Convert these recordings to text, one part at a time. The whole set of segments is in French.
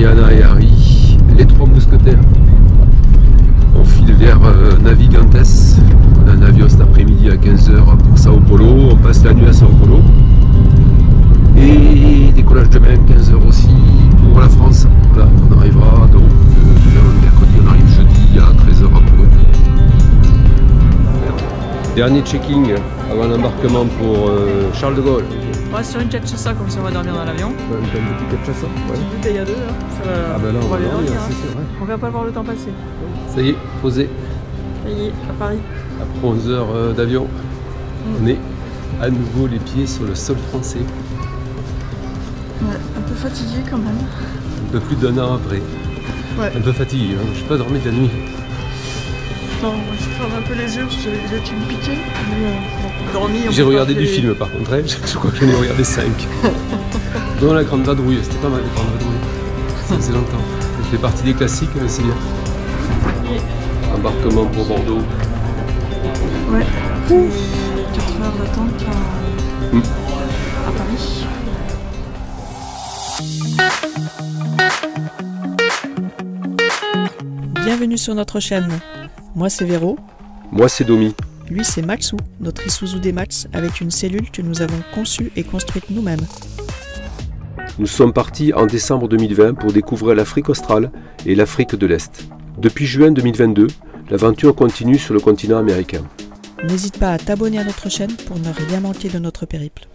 Diana et Harry, les trois mousquetaires. On file vers Navigantes. On a un avion cet après-midi à 15 h pour Sao Paulo. On passe la nuit à Sao Paulo. Et décollage demain, 15 h aussi, pour la France. Voilà, on arrivera donc mercredi, on arrive jeudi à 13 h à Bordeaux. Dernier checking avant l'embarquement pour Charles de Gaulle. On va sur une cachaça comme ça on va dormir dans l'avion. Un petit cachaça. Ouais. Il y a deux, hein. Ça va, ah ben là, on va bien dormir, hein. c'est sûr. Ouais. On va pas voir le temps passer. Ça y est, posé. Ça y est, à Paris. Après 11 h d'avion, on est à nouveau les pieds sur le sol français. Ouais, un peu fatigué quand même. Un peu plus d'1 an après. Ouais. Un peu fatigué, hein. Je n'ai pas dormi de la nuit. Non, moi je ferme un peu les yeux parce que j'avais déjà été me piquer. Dormi. J'ai regardé du film par contre, hein. Je crois que j'en ai regardé 5. Dans la Grande Vadrouille, c'était pas mal la Grande Vadrouille. Ça faisait longtemps. Ça fait partie des classiques, mais c'est bien. Embarquement pour Bordeaux. Ouais. 4 heures d'attente à Paris. Bienvenue sur notre chaîne. Moi c'est Véro. Moi c'est Domi. Lui c'est Maxou, notre Isuzu D-Max avec une cellule que nous avons conçue et construite nous-mêmes. Nous sommes partis en décembre 2020 pour découvrir l'Afrique australe et l'Afrique de l'Est. Depuis juin 2022, l'aventure continue sur le continent américain. N'hésite pas à t'abonner à notre chaîne pour ne rien manquer de notre périple.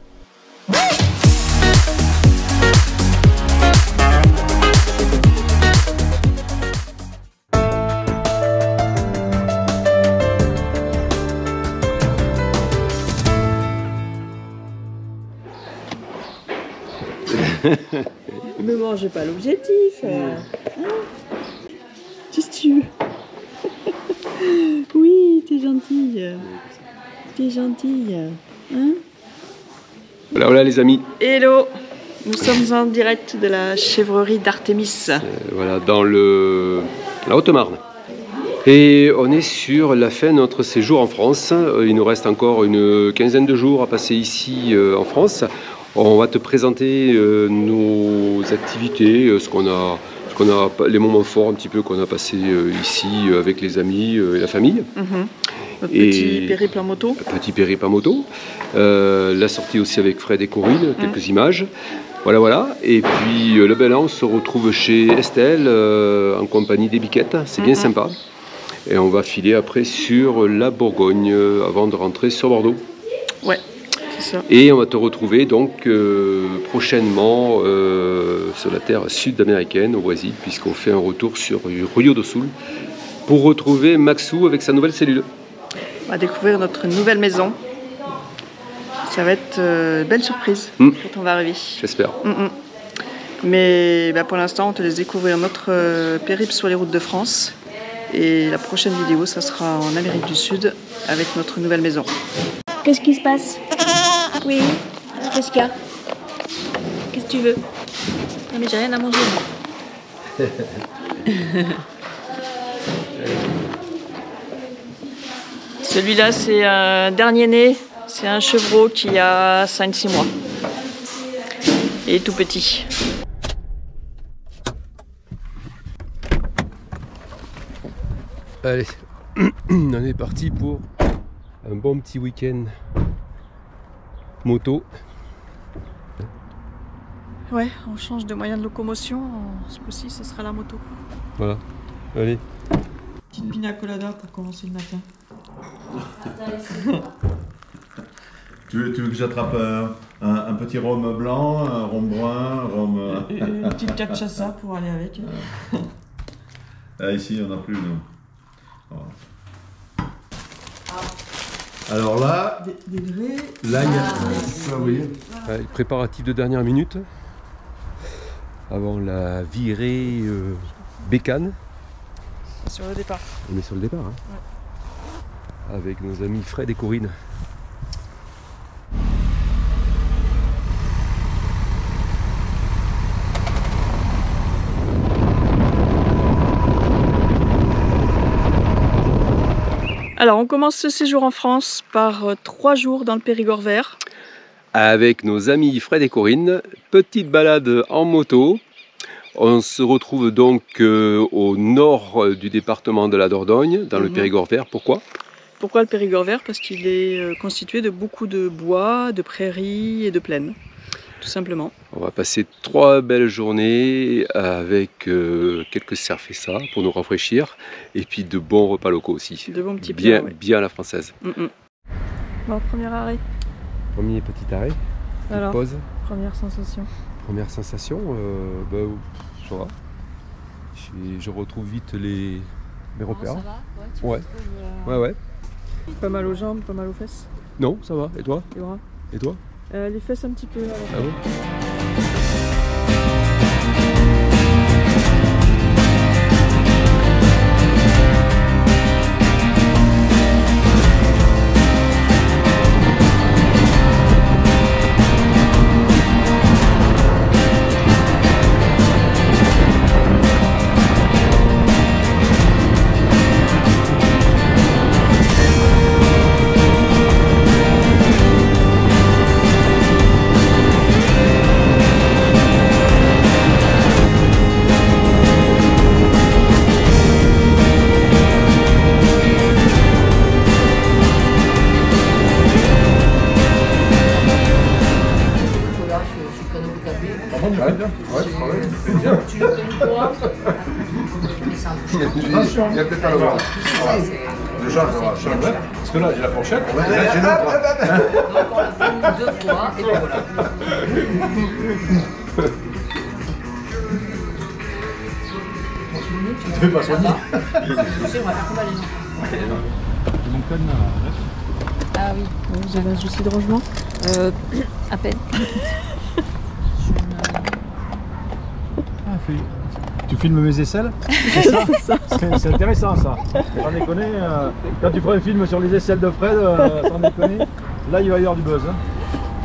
Ne mangez pas l'objectif. Qu'est-ce que tu veux? Oui, t'es gentille. T'es gentille. Hein? Voilà, voilà les amis. Hello. Nous sommes en direct de la chèvrerie d'Artémis. Voilà, dans la Haute-Marne. Et on est sur la fin de notre séjour en France. Il nous reste encore une quinzaine de jours à passer ici en France. On va te présenter nos activités, les moments forts un petit peu qu'on a passé ici avec les amis et la famille. Notre petit périple en moto. Petit périple en moto. La sortie aussi avec Fred et Corinne, quelques images. Voilà, voilà. Et puis là, on se retrouve chez Estelle en compagnie des biquettes. C'est bien sympa. Et on va filer après sur la Bourgogne avant de rentrer sur Bordeaux. Ouais. Ça. Et on va te retrouver donc prochainement sur la terre sud-américaine au Brésil, puisqu'on fait un retour sur Rio do Sul pour retrouver Maxou avec sa nouvelle cellule. On va découvrir notre nouvelle maison. Ça va être une belle surprise quand on va arriver. J'espère. Mais pour l'instant, on te laisse découvrir notre périple sur les routes de France. Et la prochaine vidéo, ça sera en Amérique du Sud avec notre nouvelle maison. Qu'est-ce qui se passe? Oui. Qu'est-ce qu'il y a? Qu'est-ce que tu veux? Non mais j'ai rien à manger. Celui-là, c'est un dernier né. C'est un chevreau qui a 5-6 mois. Et tout petit. Allez, on est parti pour un bon petit week-end moto. Ouais, on change de moyen de locomotion. Ce coup-ci, ce sera la moto. Voilà, allez. Petite pina colada pour commencer le matin. Tu veux que j'attrape un petit rhum blanc, un rhum brun, un rhum... Une petite cachaça pour aller avec. Ah, ici, on n'a plus, nous. Alors là, Des grès. là il y a ça, vous voyez. Allez, préparatifs de dernière minute avant la virée bécane. Sur le départ. On est sur le départ, hein. Ouais. Avec nos amis Fred et Corinne. Alors, on commence ce séjour en France par 3 jours dans le Périgord vert. Avec nos amis Fred et Corinne, petite balade en moto. On se retrouve donc au nord du département de la Dordogne, dans le Périgord vert. Pourquoi? Pourquoi le Périgord vert? Parce qu'il est constitué de beaucoup de bois, de prairies et de plaines, tout simplement. On va passer 3 belles journées avec quelques cerfs et ça pour nous rafraîchir, et puis de bons repas locaux aussi. De bons petits plats, ouais. Bien à la française. Bon, premier arrêt. Premier petit arrêt, Alors, pause. première sensation. Première sensation, ça va. Je retrouve vite mes repères. Ça va? Ouais. Ouais. Pas mal aux jambes, pas mal aux fesses. Non, ça va. Et toi? Les bras. Et toi? Les fesses un petit peu. Alors. Ah bon? Il y a peut-être à le voir. Le genre, parce que là, j'ai la fourchette. Là, j'ai l'autre. On l'a fait 2 fois, et puis voilà. Tu te fais pas soigner. C'est vrai, on va les enfants. Mon cadenas, Ah oui. Vous avez un souci de rangement? À peine. Tu filmes mes aisselles? C'est ça? C'est intéressant ça. Sans déconner, quand tu feras un film sur les aisselles de Fred, sans déconner, là il va y avoir du buzz. Hein.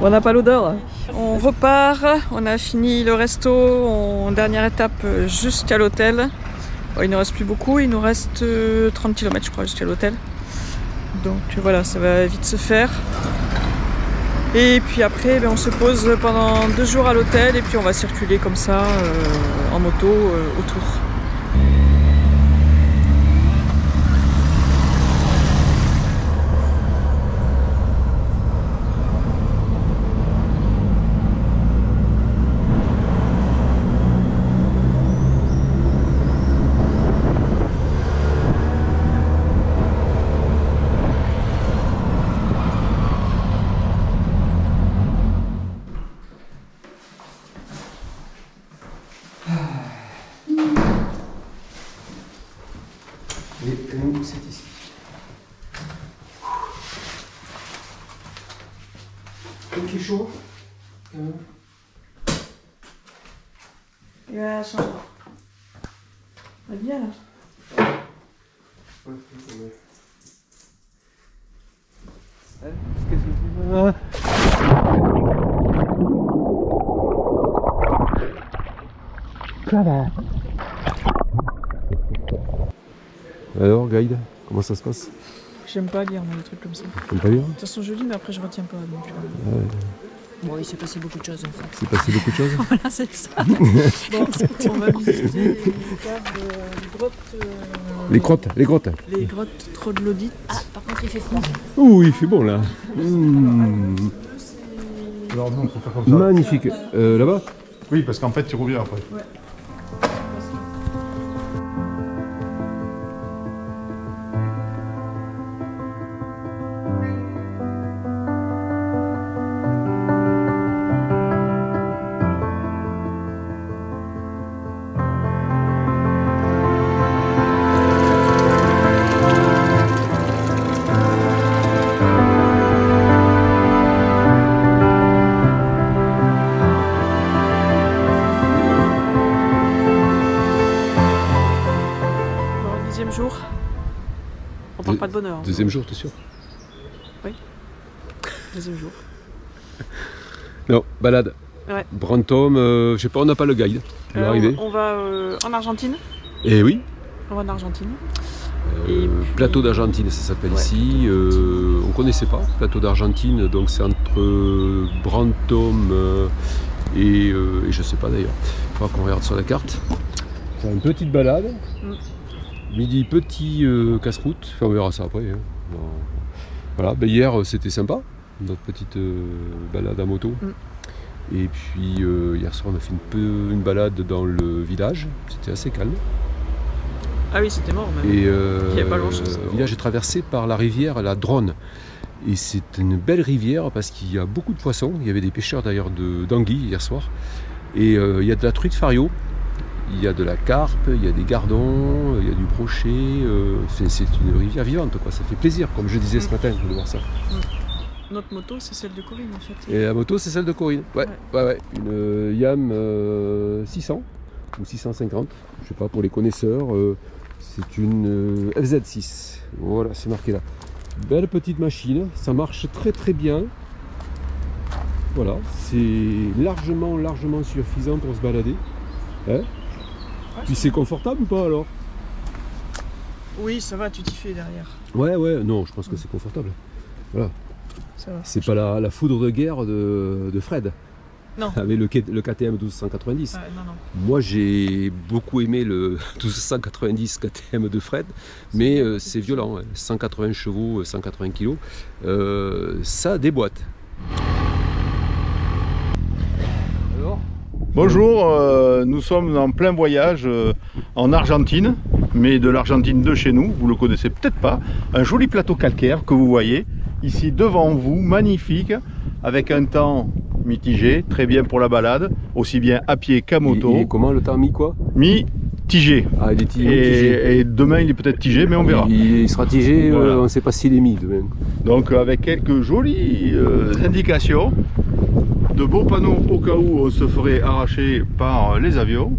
On n'a pas l'odeur. On repart, on a fini le resto, dernière étape jusqu'à l'hôtel. Bon, il ne nous reste plus beaucoup, il nous reste 30 km je crois jusqu'à l'hôtel. Donc voilà, ça va vite se faire. Et puis après, on se pose pendant 2 jours à l'hôtel et puis on va circuler comme ça en moto autour. Et nous, c'est ici. Il fait chaud. Il va à la chambre. Va bien là. Alors, guide, comment ça se passe? J'aime pas lire moi, des trucs comme ça. T'aimes pas lire? De toute façon je lis mais après je retiens pas. Donc, Bon, il s'est passé beaucoup de choses en fait. C'est passé beaucoup de choses? Voilà, c'est ça. bon, on va visiter les caves, les grottes. Les grottes. Les grottes troglodytes. Ah, par contre, il fait froid. Ouh, il fait bon là. Alors non, faut faire comme ça. Magnifique. Là-bas? Oui, parce qu'en fait, tu reviens après. Ouais. Jour. On parle pas de bonheur. Deuxième jour, t'es sûr? Oui. Deuxième jour. Non, balade. Ouais. Brantôme, je sais pas, on n'a pas le guide. Il va arriver. On va en Argentine. Eh oui. On va en Argentine. Plateau d'Argentine, ça s'appelle ici. On connaissait pas. Plateau d'Argentine, donc c'est entre Brantôme Et je sais pas d'ailleurs. Il faudra qu'on regarde sur la carte. C'est une petite balade. Midi, petit casse-route. Enfin, on verra ça après. Hein. Voilà, ben, hier c'était sympa, notre petite balade à moto. Et puis hier soir on a fait une balade dans le village. C'était assez calme. Ah oui, c'était mort même. Et Il y a pas grand-chose. le village est traversé par la rivière, la Dronne. Et c'est une belle rivière parce qu'il y a beaucoup de poissons. Il y avait des pêcheurs d'ailleurs d'anguilles hier soir. Et il y a de la truite fario, il y a de la carpe, il y a des gardons, il y a du brochet. C'est une rivière vivante, quoi. Ça fait plaisir, comme je disais ce matin, de voir ça. Notre moto, c'est celle de Corinne en fait. Et la moto, c'est celle de Corinne. Ouais. Une Yam 600 ou 650, je sais pas, pour les connaisseurs. C'est une FZ6. Voilà, c'est marqué là. Belle petite machine, ça marche très très bien. Voilà, c'est largement suffisant pour se balader. Hein? Puis c'est confortable ou pas alors? Oui, ça va, tu t'y fais derrière. Ouais, non, je pense que c'est confortable. Voilà. C'est pas la foudre de guerre de Fred. Non. Avec le KTM 1290. Non. Moi j'ai beaucoup aimé le 1290 KTM de Fred, mais c'est violent, hein. 180 chevaux, 180 kg, ça déboîte. Bonjour, nous sommes en plein voyage en Argentine, mais de l'Argentine de chez nous, vous le connaissez peut-être pas. Un joli plateau calcaire que vous voyez ici devant vous, magnifique, avec un temps mitigé, très bien pour la balade, aussi bien à pied qu'à moto. Et comment le temps quoi? Mi-tigé. Ah, il est tigé. Et demain il est peut-être tigé, mais on verra. Il sera tigé, voilà. On ne sait pas s'il est mis demain. Donc avec quelques jolies indications, de beaux panneaux au cas où on se ferait arracher par les avions.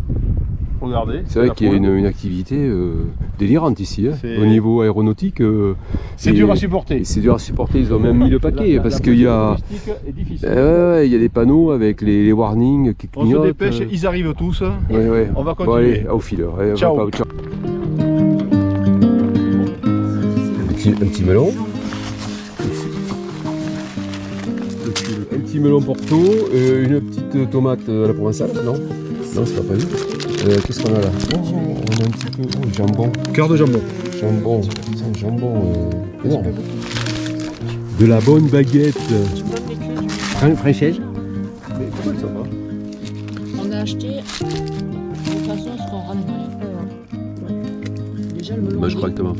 Regardez. C'est vrai qu'il y a une activité délirante ici, hein. Au niveau aéronautique. C'est dur à supporter. C'est dur à supporter, ils ont même mis le paquet parce qu'il y a. Il y a des panneaux avec les warnings qui clignotent. On se dépêche, ils arrivent tous. Ouais. On va continuer. Bon, allez, au fil. Allez, ciao. Un petit melon. Un petit melon porto, une petite tomate à la provençale, non? Non, c'est pas prévu. Qu'est-ce qu'on a là? On a un petit peu. Jambon. Cœur de jambon. Jambon. Putain, jambon énorme. De la bonne baguette. Fraîchage. Mais pourquoi ça va? On a acheté. De toute façon, on sera ramené. Déjà le melon. Bah, je crois que t'as marre.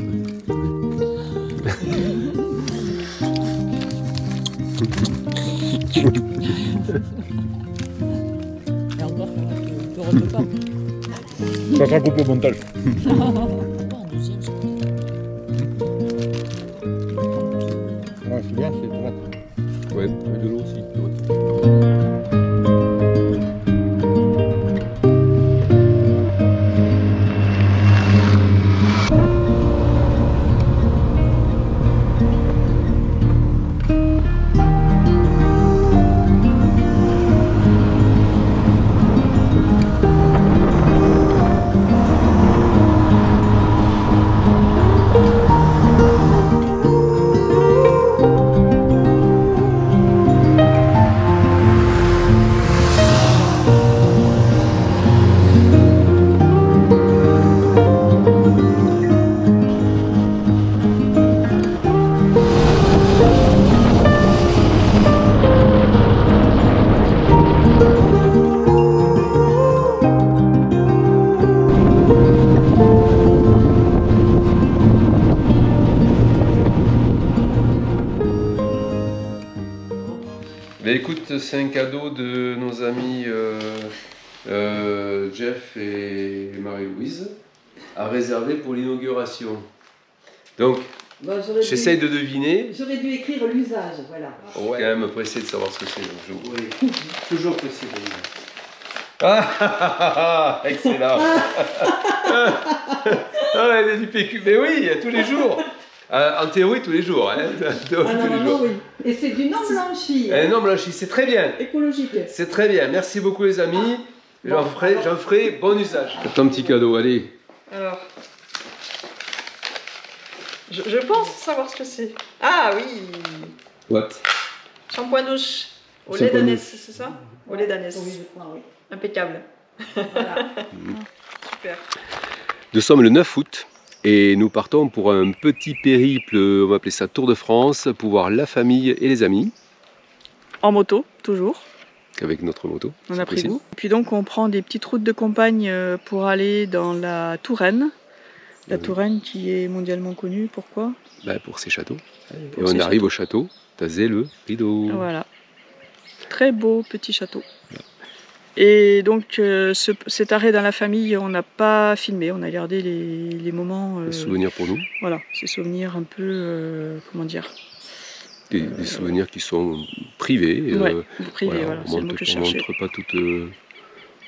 Et encore, tu refais pas. Ça sera coupé au montage. En deuxième, c'est C'est bien, c'est tomate. Ouais, avec de l'eau aussi. Mais écoute, c'est un cadeau de nos amis Jeff et Marie-Louise à réserver pour l'inauguration. Donc, Bon, j'essaye de deviner. J'aurais dû écrire l'usage, voilà. Je suis quand même pressé de savoir ce que c'est. Oui, toujours pressé de l'usage. Ah, excellent. Ah, il y a du PQ. Mais oui, tous les jours. En théorie, tous les jours. Hein. Normalement, oui. Et c'est du non blanchi. Non blanchi, c'est très bien. Écologique. C'est très bien. Merci beaucoup, les amis. J'en ferai bon usage. Ton petit cadeau, allez. Alors. Je pense savoir ce que c'est. Ah oui. What? Shampoing douche. Au lait d'ânesse, c'est ça? Au lait d'ânesse. Oui, je crois, oui. Impeccable. Voilà. Super. Nous sommes le 9 août et nous partons pour un petit périple, on va appeler ça Tour de France, pour voir la famille et les amis. En moto, toujours. Avec notre moto. On a pris goût. Puis donc on prend des petites routes de campagne pour aller dans la Touraine. La Touraine qui est mondialement connue, pourquoi? Pour ses châteaux. Et on arrive au château d'Azay-le-Rideau. Voilà. Très beau petit château. Et donc cet arrêt dans la famille, on n'a pas filmé, on a gardé les moments... Souvenirs pour nous. Voilà, ces souvenirs un peu, comment dire, des souvenirs qui sont privés. privés, voilà, c'est le mot que je cherchais.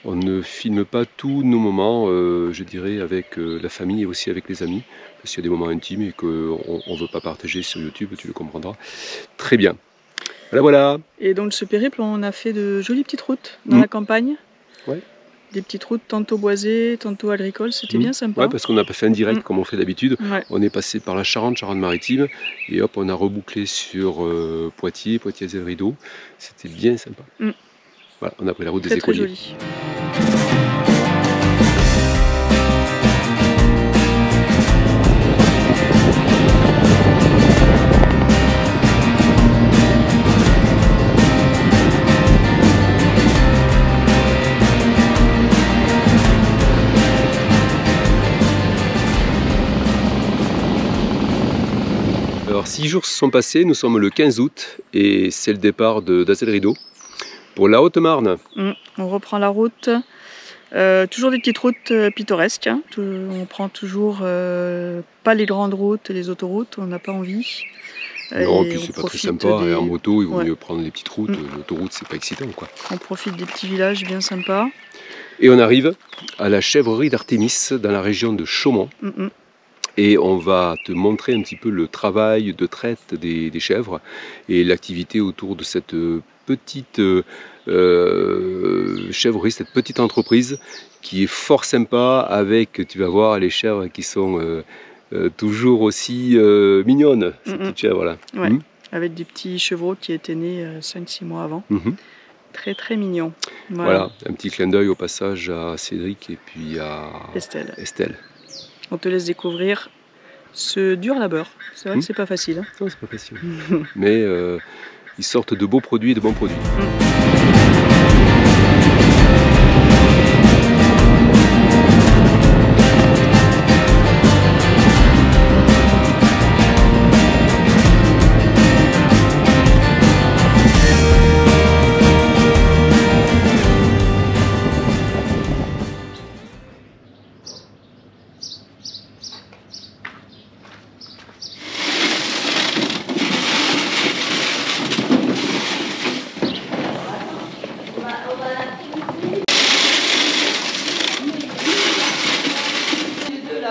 On ne filme pas tous nos moments, je dirais, avec la famille et aussi avec les amis, parce qu'il y a des moments intimes et qu'on ne veut pas partager sur YouTube, tu le comprendras. Très bien. Voilà. Et donc ce périple, on a fait de jolies petites routes dans la campagne. Ouais. Des petites routes tantôt boisées, tantôt agricoles, c'était bien sympa. Ouais, parce qu'on n'a pas fait un direct comme on fait d'habitude. Ouais. On est passé par la Charente-Maritime et hop, on a rebouclé sur Poitiers, Poitiers-Rideau. C'était bien sympa. Voilà, on a pris la route des écoliers. Très joli. Alors 6 jours se sont passés, nous sommes le 15 août et c'est le départ d'Azay-le-Rideau pour la Haute-Marne. On reprend la route, toujours des petites routes pittoresques, hein. On prend toujours pas les grandes routes et les autoroutes, on n'a pas envie. Non, puis c'est pas très sympa, et en moto il vaut mieux prendre les petites routes, l'autoroute c'est pas excitant quoi. On profite des petits villages bien sympas. Et on arrive à la chèvrerie d'Artémis dans la région de Chaumont. Et on va te montrer un petit peu le travail de traite des chèvres et l'activité autour de cette petite chèvrerie, cette petite entreprise qui est fort sympa avec, tu vas voir, les chèvres qui sont toujours aussi mignonnes, ces petites chèvres là. Ouais. Avec des petits chevreaux qui étaient nés 5-6 mois avant. Très très mignons. Voilà, un petit clin d'œil au passage à Cédric et puis à Estelle. On te laisse découvrir ce dur labeur. C'est vrai que c'est pas facile. Non, c'est pas facile. Mais ils sortent de beaux produits et de bons produits.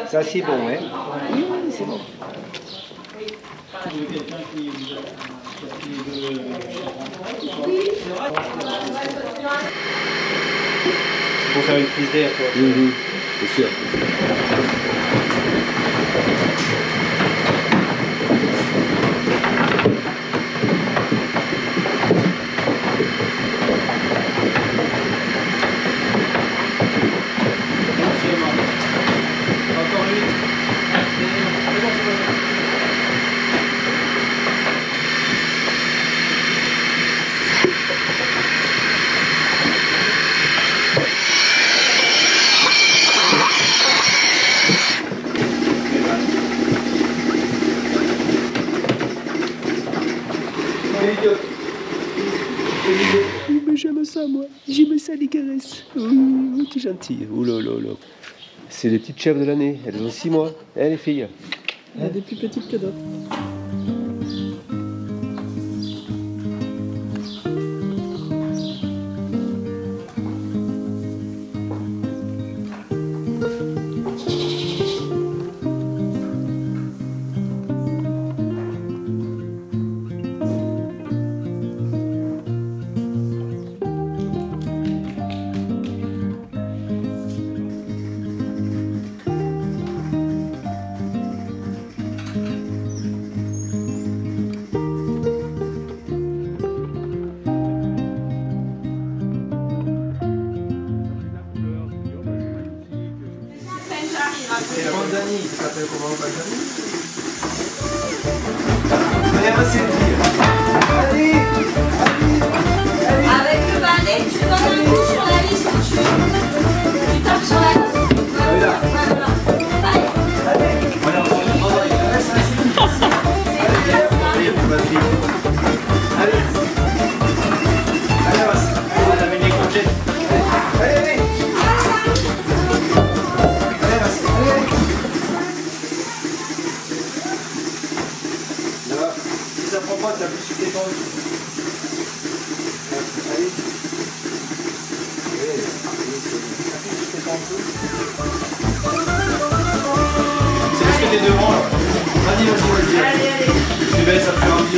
Ça c'est bon, hein? Oui, c'est bon. Pour faire une prise d'air, quoi. C'est sûr. Mais j'aime ça, moi. J'aime ça, les caresses. Oh, t'es gentil. Oh là là là. C'est les petites chèvres de l'année, elles ont 6 mois, hein, les filles. Il y a des plus petites que d'autres. Avec le balai, tu donnes un coup sur la liste, tu tapes sur la liste. Voilà. Si ça prend pas, tu appuies sur tes temps. Allez. Appuie sur tes temps. C'est parce que t'es devant là. Vas-y. Allez. Tu baisses, ça te fait un petit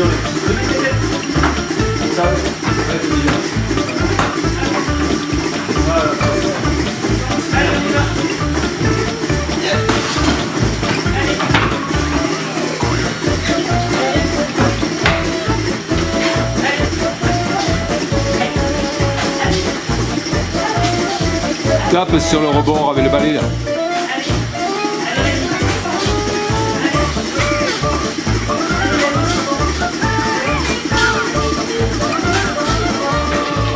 ça, ouais, c'est bien. Voilà. Allez, on y va. Tape sur le rebord avec le balai là.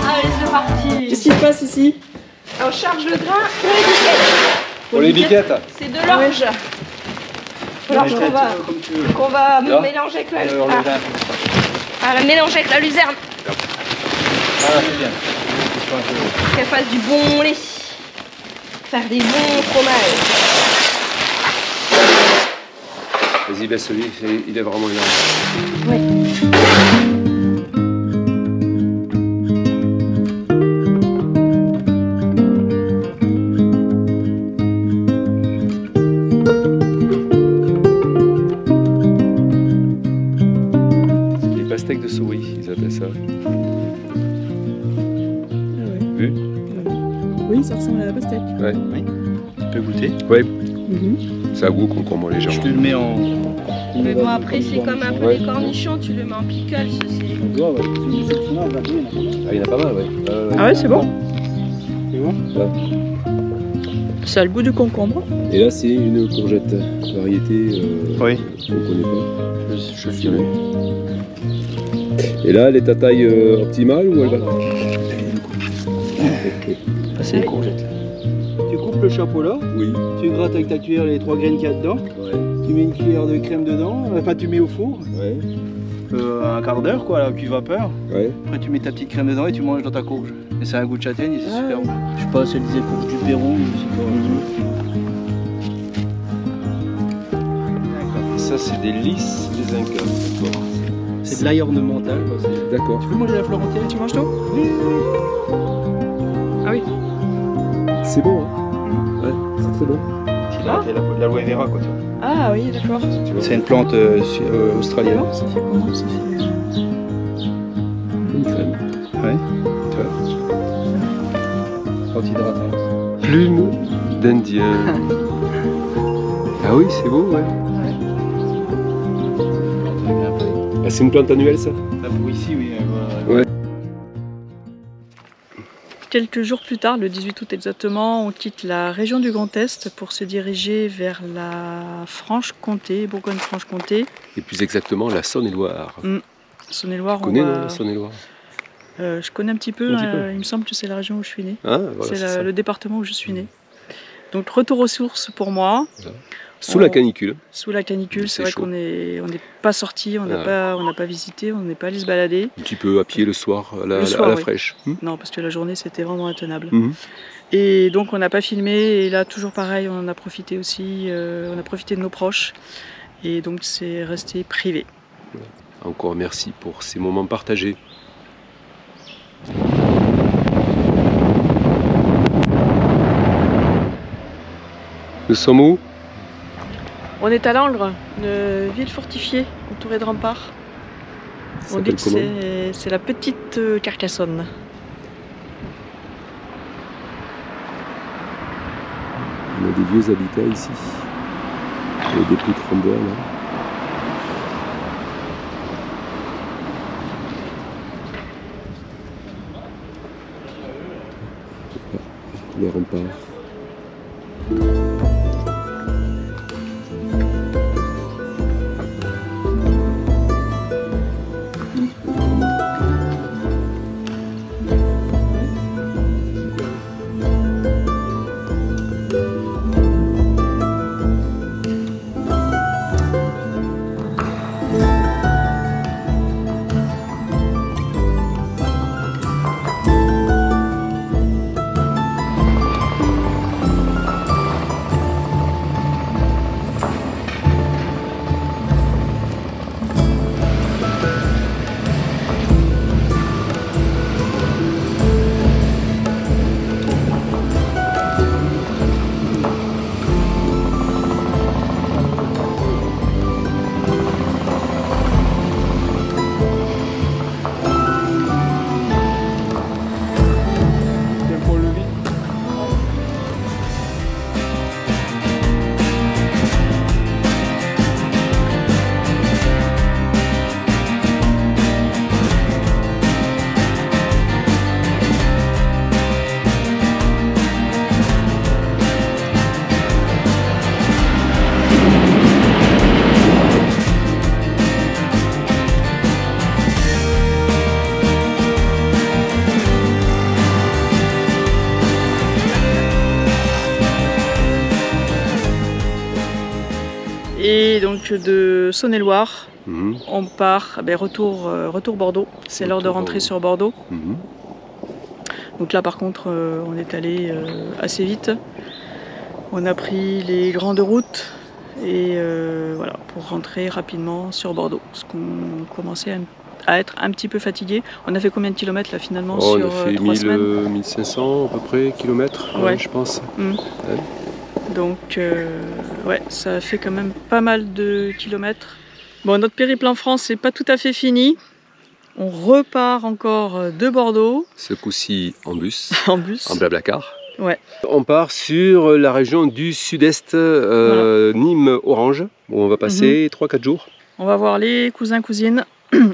Allez, c'est parti. Qu'est-ce qui se passe ici? On charge le grain pour les biquettes. Pour les biquettes. C'est de l'orge. L'orge qu'on va mélanger avec la luzerne. Mélanger avec la luzerne. Voilà, c'est bien. Qu'elle fasse du bon lait. Faire des bons fromages. Vas-y, baisse-lui, il est vraiment énorme. Ouais. Les pastèques de souris, ils appellent ça. Vu? Oui, ça ressemble à la pastèque. Ouais. Oui. Tu peux goûter. Ouais. Ça a goût concombre Je légèrement. te le mets en. Mais bon, après, c'est comme un peu les cornichons, tu le mets en pickles. Ah, il y en a pas mal, ouais. Ah ouais, c'est bon. C'est bon. Ça a le goût du concombre. Et là, c'est une courgette variété Oui. qu'on ne connaît pas. Je dirais. Et là, elle est à taille optimale ou elle va? C'est une courgette. Tu coupes le chapeau là, Oui. tu grattes avec ta cuillère les 3 graines qu'il y a dedans, Ouais. tu mets une cuillère de crème dedans, enfin tu mets au four, Ouais. un quart d'heure quoi, à la cuve vapeur. Ouais. Après tu mets ta petite crème dedans et tu manges dans ta courge. Et c'est un goût de châtaigne et c'est super bon. Je sais pas si elle disait courge du Pérou ou c'est pas. Ça, c'est des lys des Incas. D'accord. C'est de l'ail ornemental. Quoi. D'accord. Tu peux manger la fleur entière? Tu manges tout? Ah oui. C'est bon, hein? Ouais, c'est très bon. C'est de l'aloe vera quoi. Tu vois. Ah oui, d'accord. C'est une plante australienne. Alors, ça fait comment? Ça fait... Une crème. Ouais. Tu vois. Antihydratante. Plume d'Indien. Ah oui, c'est beau, ouais. Ah, c'est une plante annuelle, ça? Ça pousse ici, oui. Ouais. Quelques jours plus tard, le 18 août exactement, on quitte la région du Grand Est pour se diriger vers la Franche-Comté, Bourgogne-Franche-Comté. Et plus exactement, la Saône-et-Loire. Saône-et-Loire, Tu connais, on non, va... la Saône-et-Loire? Je connais un petit peu, il me semble que c'est la région où je suis née. Ah, voilà, c'est le département où je suis née. Donc retour aux sources pour moi. Voilà. Sous la canicule. Sous la canicule, c'est vrai chaud. qu'on n'est pas sorti, on n'a pas visité, on n'est pas allé se balader. Un petit peu à pied le soir, à la Le soir, oui. fraîche. Non, parce que la journée c'était vraiment intenable. Mhm. Et donc on n'a pas filmé, et là toujours pareil, on en a profité aussi, on a profité de nos proches. Et donc c'est resté privé. Encore merci pour ces moments partagés. Nous sommes où? On est à Langres, une ville fortifiée, entourée de remparts. Ça On dit s'appelle que comment? c'est la petite Carcassonne. On a des vieux habitats ici. Et des poutres en bois là. Les remparts. donc de Saône-et-Loire. Mhm. On part, retour Bordeaux. C'est l'heure de rentrer sur Bordeaux. Mhm. Donc là par contre on est allé assez vite. On a pris les grandes routes et voilà, pour rentrer rapidement sur Bordeaux. Parce qu'on commençait à être un petit peu fatigué. On a fait combien de kilomètres là finalement Oh, sur on a fait 3 semaines 1500 à peu près kilomètres, Ouais. je pense. Mm. Ouais. Donc ouais, ça a fait quand même pas mal de kilomètres. Bon, notre périple en France c'est pas tout à fait fini. On repart encore de Bordeaux Ce coup-ci en bus, en bus. en blablacar. Ouais. On part sur la région du sud-est, Nîmes-Orange, où on va passer 3-4 jours. On va voir les cousins-cousines.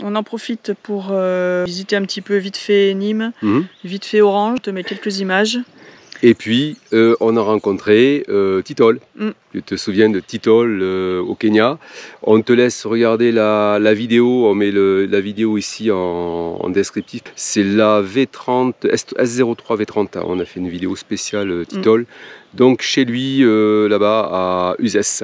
On en profite pour visiter un petit peu vite fait Nîmes, Mhm. vite fait Orange. Je te mets quelques images. Et puis, on a rencontré Titol. Mm. Tu te souviens de Titol au Kenya. On te laisse regarder la vidéo. On met la vidéo ici en descriptif. C'est la V30, S03 V30. On a fait une vidéo spéciale Titol. Donc, chez lui, là-bas, à Uzès.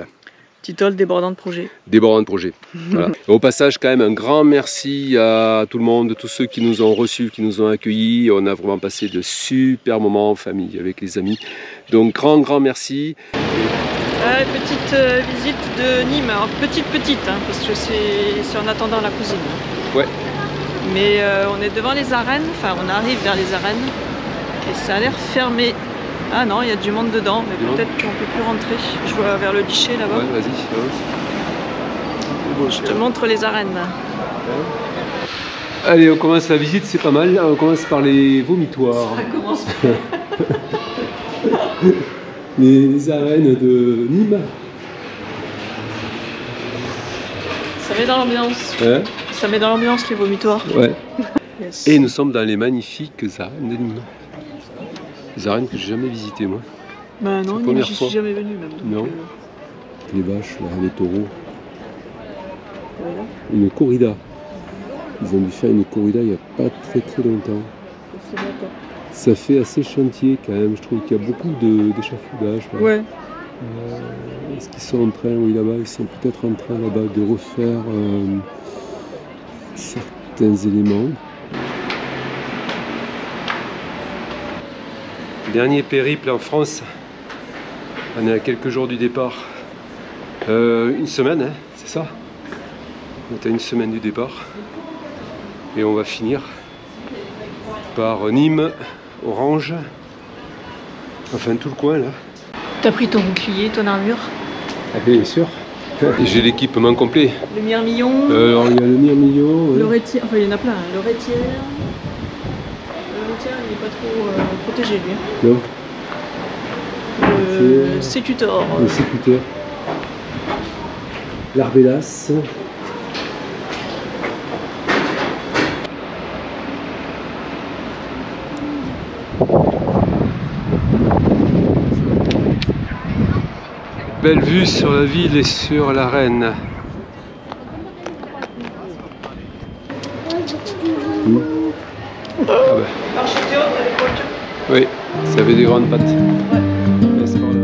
Titol débordant de projet. Débordant de projet. Voilà. Au passage, quand même, un grand merci à tout le monde, tous ceux qui nous ont reçus, qui nous ont accueillis. On a vraiment passé de super moments en famille avec les amis. Donc, grand merci. Petite visite de Nîmes. Alors, petite, hein, parce que c'est en attendant la cousine. Ouais. Mais on est devant les arènes. Enfin, on arrive vers les arènes. Et ça a l'air fermé. Ah non, il y a du monde dedans, mais peut-être qu'on peut plus rentrer. Je vois vers le guichet là-bas. Ouais, vas-y. Je te montre les arènes. Allez, on commence la visite, c'est pas mal. On commence par les vomitoires. Ça commence. Les arènes de Nîmes. Ça met dans l'ambiance. Hein? Ça met dans l'ambiance les vomitoires. Ouais. Yes. Et nous sommes dans les magnifiques arènes de Nîmes. Des arènes que j'ai jamais visitées, moi. Bah non, première j'y fois. suis jamais venue même. Donc, Non. Les vaches, là, les taureaux. voilà. Une corrida. Ils ont dû faire une corrida il n'y a pas très longtemps. C'est bon, quoi. Ça fait assez chantier quand même. Je trouve qu'il y a beaucoup d'échafaudage. Là. Ouais. Est-ce qu'ils sont en train, oui là-bas, ils sont peut-être en train là-bas de refaire certains éléments. Dernier périple en France. On est à quelques jours du départ. Une semaine, hein, c'est ça? On est à une semaine du départ. Et on va finir par Nîmes, Orange. Enfin tout le coin là. T'as pris ton bouclier, ton armure. Ah bien sûr. Et j'ai l'équipement complet. Le mirmillon. Alors il y a le mirmillon. Ouais. Le rétière. Enfin il y en a plein. Hein. Le rétière. Le rétière il n'est pas trop protégé lui. Hein. Non. Le sécutor. Le sécuteur. L'arbélas. Belle vue sur la ville et sur l'arène. Ah bah. L'architecture à l'époque. Oui, ça avait des grandes pattes. Ouais, c'est par là.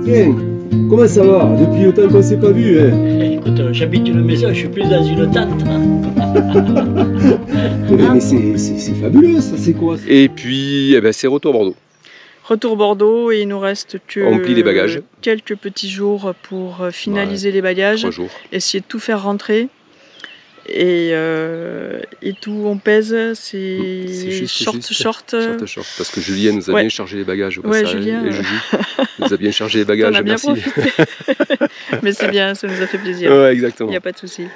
Tiens, comment ça va? Depuis le temps qu'on s'est pas vu, hein? Écoute, j'habite une maison, je suis plus dans une tente. Mais c'est fabuleux, ça, c'est quoi? Et puis, eh ben, c'est retour Bordeaux. Retour Bordeaux et il nous reste que On plie les bagages. quelques petits jours pour finaliser les bagages, 3 jours. essayer de tout faire rentrer et tout on pèse, c'est juste, short. Parce que Julien nous a Ouais. bien chargé les bagages au Ouais, passage. Julien, Et Julie nous a bien chargé les bagages, On a bien merci. profité. Mais c'est bien, ça nous a fait plaisir. Ouais, Il exactement. n'y a pas de souci.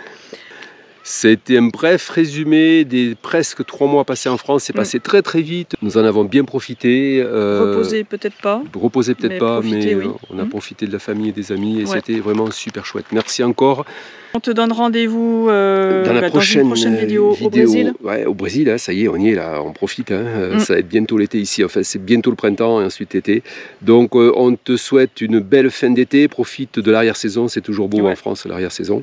C'était un bref résumé des presque 3 mois passés en France. C'est passé très très vite. Nous en avons bien profité. Reposer peut-être pas. Reposer peut-être pas, mais oui. On a profité de la famille et des amis et c'était vraiment super chouette. Merci encore. On te donne rendez-vous dans une prochaine vidéo au Brésil. Ouais, au Brésil, hein, ça y est, on y est là, on profite. Hein. Ça va être bientôt l'été ici, enfin c'est bientôt le printemps et ensuite l'été. Donc on te souhaite une belle fin d'été, profite de l'arrière-saison, c'est toujours beau en France l'arrière-saison.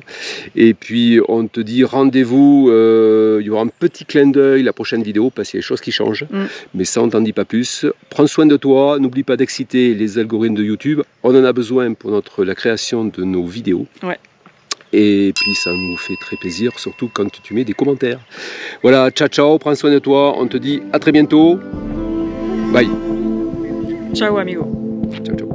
Et puis on te dit rendez-vous, il y aura un petit clin d'œil la prochaine vidéo parce qu'il y a des choses qui changent. Mais ça on t'en dit pas plus. Prends soin de toi, n'oublie pas d'exciter les algorithmes de YouTube. On en a besoin pour la création de nos vidéos. Ouais. Et puis ça nous fait très plaisir, surtout quand tu mets des commentaires. Voilà, ciao ciao, prends soin de toi, on te dit à très bientôt. Bye. Ciao amigo. Ciao ciao.